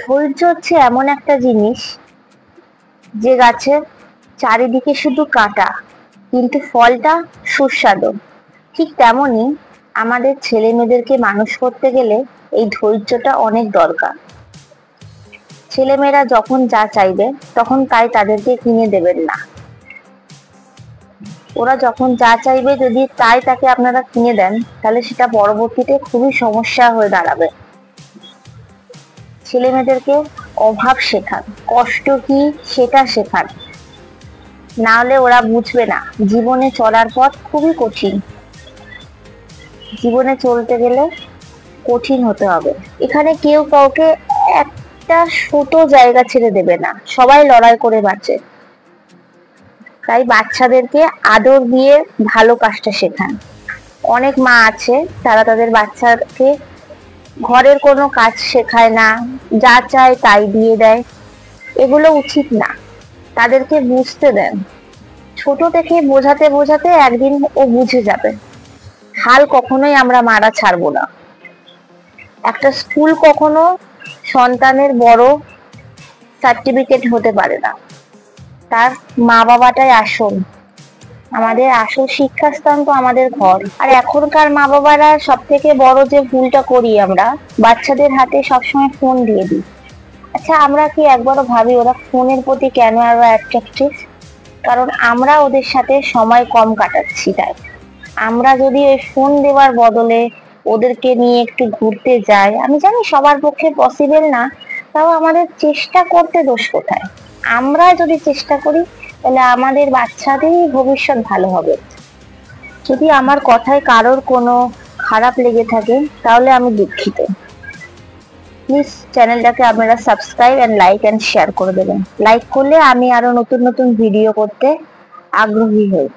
ধৈর্য হচ্ছে এমন একটা জিনিস যে গাছের চারিদিকে শুধু কাঁটা, কিন্তু ফলটা সুস্বাদু। ঠিক তেমনই আমাদের ছেলে মেয়েদেরকে মানুষ করতে গেলে এই ধৈর্যটা অনেক দরকার। ছেলেমেয়েরা যখন যা চাইবে তখন তাই তাদেরকে কিনে দেবেন না। ওরা যখন যা চাইবে যদি তাই তাকে আপনারা কিনে দেন, তাহলে সেটা পরবর্তীতে খুবই সমস্যা হয়ে দাঁড়াবে। ছেলে মেয়েদেরকে অভাব শেখান, কষ্ট কি সেটা শেখান, না হলে ওরা বুঝবে না। জীবনে চলার পথ খুবই কঠিন, জীবনে চলতে গেলে কঠিন হতে হবে। এখানে কেউ কাউকে একটা ছোট জায়গা ছেড়ে দেবে না, সবাই লড়াই করে বাঁচে। তাই বাচ্চাদেরকে আদর দিয়ে ভালো কাজটা শেখান। অনেক মা আছে তারা তাদের বাচ্চাকে ঘরের কোনো কাজ শেখায় না, যা চায় তাই দিয়ে দেয়। এগুলো উচিত না, তাদেরকে বুঝতে দেন। ছোট থেকে বোঝাতে বোঝাতে একদিন ও বুঝে যাবে। হাল কখনোই আমরা মারা ছাড়বো না। একটা স্কুল কখনো সন্তানের বড় সার্টিফিকেট হতে পারে না, তার মা বাবাটাই আসল। আমাদের আসল শিক্ষাস্থান তো আমাদের ঘর। আর এখনকার মা বাবারা সব থেকে বড় যে ভুলটা করি আমরা, বাচ্চাদের হাতে সবসময় ফোন দিয়ে দিই। আচ্ছা, আমরা কি একবারও ভাবি ওরা ফোনের প্রতি কেন আরো অ্যাট্রাক্টিভ? কারণ আমরা ওদের সাথে সময় কম কাটাচ্ছি। তাই আমরা যদি ওই ফোন দেওয়ার বদলে ওদেরকে নিয়ে একটু ঘুরতে যাই, আমি জানি সবার পক্ষে পসিবল না, তাও আমাদের চেষ্টা করতে দোষ কোথায়? আমরা যদি চেষ্টা করি তাহলে আমাদের বাচ্চাদেরই ভবিষ্যৎ ভালো হবে। যদি আমার কথায় কারোর কোনো খারাপ লেগে থাকে তাহলে আমি দুঃখিত। প্লিজ চ্যানেলটাকে আপনারা subscribe and like and share করে দেবেন। লাইক করলে আমি আরো নতুন নতুন ভিডিও করতে আগ্রহী হই।